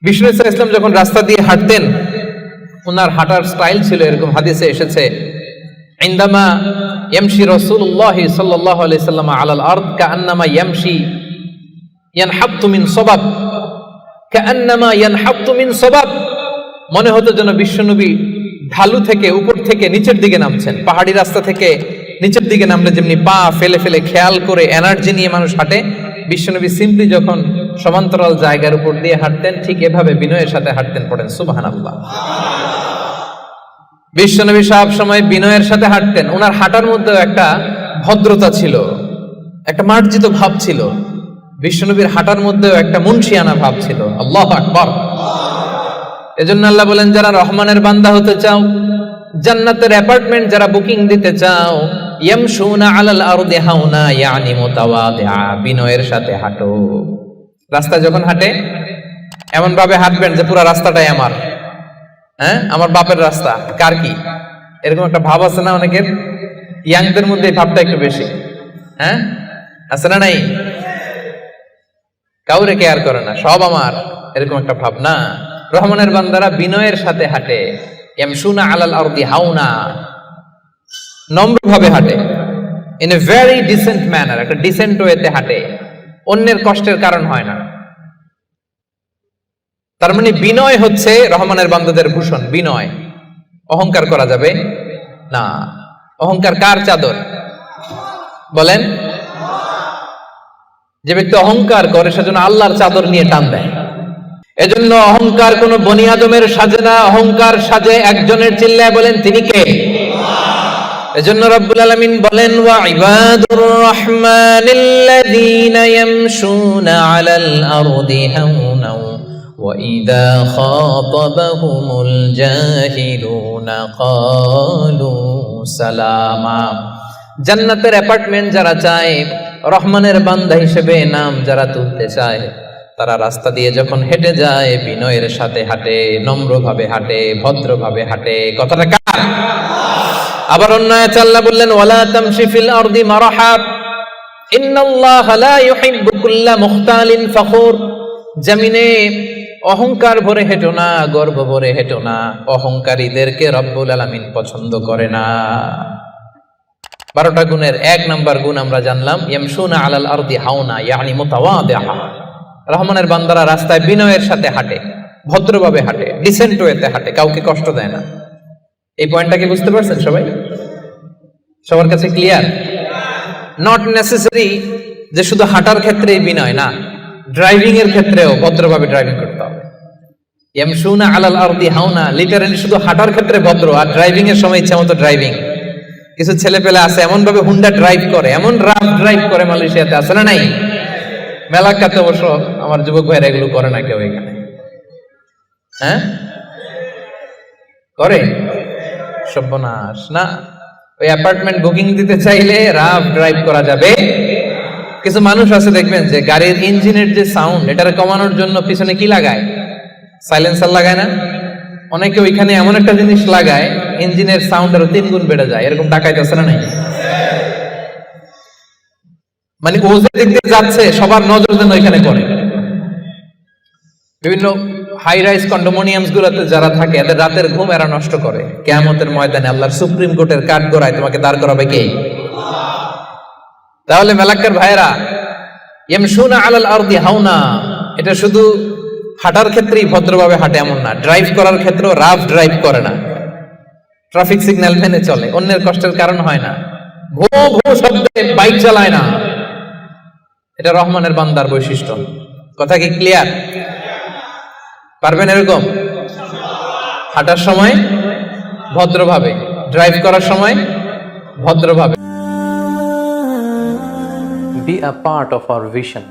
বিষ্ণু ইসা ইসলাম যখন রাস্তা দিয়ে হাঁটতেন, ওনার হাঁটার স্টাইল ছিল এরকম, হাদিসে এসেছে, ইনদামা ইয়ামশি রাসূলুল্লাহ সাল্লাল্লাহু আলাইহি সাল্লাম আলাল আরদ কাআন্নামা ইয়ামশি ইয়ানহাবতু মিন সাবাব, কাআন্নামা ইয়ানহাবতু মিন সাবাব। মনে হতো যেন বিশ্বনবী ঢালু থেকে, উপর থেকে নিচের দিকে নামছেন। পাহাড়ি রাস্তা থেকে নিচের দিকে নামলে যেমনি পা ফেলে ফেলে খেয়াল করে এনার্জি নিয়ে মানুষ হাঁটে, বিশ্বনবী সিম্পলি যখন সমান্তরাল জায়গার উপর দিয়ে হাঁটতেন, ঠিক এভাবে বিনয়ের সাথে হাঁটতেন। পড়েন সুবহানাল্লাহ। বিশ্বনবী সব সময় বিনয়ের সাথে হাঁটতেন। ওনার হাঁটার মধ্যেও একটা ভদ্রতা ছিল, একটা মার্জিত ভাব ছিল। বিশ্বনবীর হাঁটার মধ্যেও একটা মুনশিয়ানা ভাব ছিল। আল্লাহু আকবার। এজন্য আল্লাহ বলেন, যারা রহমানের বান্দা হতে চাও, জান্নাতের অ্যাপার্টমেন্ট যারা বুকিং দিতে চাও, ইয়ামশুনা আলাল আরদি হাওনা ইয়ানি মুতাওয়াদিআ, বিনয়ের সাথে হাঁটো। রাস্তা যখন হাঁটে এমন ভাবে হাঁটবেন যে পুরো রাস্তাটাই আমার, আমার বাপের রাস্তা, কার কি, এরকম একটা ভাব আছে না অনেকের? ইয়াংদের মধ্যে এই ভাবটা একটু বেশি, আছে না? নাই, কাউরে কেয়ার করে না, সব আমার, এরকম একটা ভাব না। রহমানের বান্দারা বিনয়ের সাথে হাঁটে। ইয়ামশুনা আলাল আরদি হাওনা, নম্রভাবে হাঁটে, in a very dissent manner, একটা ডিসেন্ট ওয়েতে হাঁটে, অন্যের কষ্টের কারণ হয় না। তার মানে বিনয় হচ্ছে রহমানের বান্দাদের ভূষণ। বিনয়, অহংকার করা যাবে না। অহংকার কার চাদর বলেন? যে ব্যক্তি অহংকার করে সেজন্য আল্লাহর চাদর নিয়ে টান দেয়। এজন্য অহংকার কোন বনি আদমের সাজে না, অহংকার সাজে একজনের। চিল্লায় বলেন তিনি কে? এজন্য রব্বুল আলামিন বলেন, ওয়া ইবাদুর রহমানিল্লাযীনা ইয়ামশুনা আলাল আরদি হাওনা ওয়া ইযা খাতাবাহুমুল জাহিলুনা ক্বালু সালামা। জান্নাতের অ্যাপার্টমেন্ট যারা চায়, রহমানের বান্দা হিসেবে নাম যারা তুলতে চায়, তারা রাস্তা দিয়ে যখন হেঁটে যায় বিনয়ের সাথে হাঁটে, নম্রভাবে হাঁটে, ভদ্রভাবে হাঁটে। কথাটা কার? আবার অন্য আয়াতে আল্লাহ বললেন, ওয়ালা তামশি ফিল আরদি মারহা ইন্নাল্লাহা লা ইউহিব্বু কুল্লা মুখতালিন ফখুর। জমিনে অহংকার ভরে হেঁটো না, গর্ব ভরে হেঁটো না, অহংকারীদেরকে রব্বুল আলামিন পছন্দ করে না। 12টা গুণের 1 নাম্বার গুণ আমরা জানলাম, ইয়ামশুনা আলাল আরদি হাওনা ইয়ানি মুতাওয়াদিআ। রহমানের বান্দারা রাস্তায় বিনয়ের সাথে হাঁটে, ভদ্রভাবে হাঁটে, ডিসেন্ট ওয়েতে হাঁটে, কাউকে কষ্ট দেয় না। এই পয়েন্টটাকে বুঝতে পারছেন সবাই? সবার কাছে ক্লিয়ার? নট নেসেসারি যে শুধু হাঁটার ক্ষেত্রেই বিনয়, না, ড্রাইভিং এর ক্ষেত্রেও ভদ্রভাবে ড্রাইভিং করতে হবে। ইয়ামশুনা আলাল আরদি হাওনা লিটারালি শুধু হাঁটার ক্ষেত্রে ভদ্র, আর ড্রাইভিং এর সময় ইচ্ছা মতো ড্রাইভিং। কিছু ছেলে পেলে আছে এমন ভাবে হুন্ডা ড্রাইভ করে, এমন রাফ ড্রাইভ করে, মালয়েশিয়াতে আছে না নাই? মেলাকাতে অবশ্য আমার যুবক ভাইরা এগুলো করে না কেউ এখানে, করে? সর্বনাশ না। ওই অ্যাপার্টমেন্ট বুকিং দিতে চাইলে রাফ ড্রাইভ করা যাবে। কিছু মানুষ আছে দেখবেন যে গাড়ির ইঞ্জিনের যে সাউন্ড, এটারে কমানোর জন্য পিছনে কি লাগায়? সাইলেন্সার লাগায় না? অনেকে ওইখানে এমন একটা জিনিস লাগায়, ইঞ্জিনের সাউন্ড আরো 3 গুণ বেড়ে যায়। এরকম ডাকাইত আছে না নাই? মানে ও যে দিক দিয়ে যাচ্ছে সবার নজর যেন ওইখানে পড়ে। বিভিন্ন হাই রাইজ কন্ডোমিনিয়ামস গুলোতে যারা থাকে, এদের রাতের ঘুম এরা নষ্ট করে। কিয়ামতের ময়দানে আল্লাহর সুপ্রিম কোর্টের কাঠগড়ায় তোমাকে দাঁড় করাবে কে? তাহলে মেলাক্কার ভাইরা, ইয়ামশুনা আলাল আরদি হাওনা, এটা শুধু হাঁটার ক্ষেত্রেই ভদ্রভাবে হাঁটে এমন না, ড্রাইভ করার ক্ষেত্রেও রাফ ড্রাইভ করে না, ট্রাফিক সিগন্যাল মেনে চলে, অন্যের কষ্টের কারণ হয় না, ভো ভো শব্দে বাইক চালায় না। এটা রহমানের বান্দার বৈশিষ্ট্য। কথা কি ক্লিয়ার? পারবেন এরকম হাঁটার সময় ভদ্রভাবে, ড্রাইভ করার সময় ভদ্রভাবে? Be a part of our vision.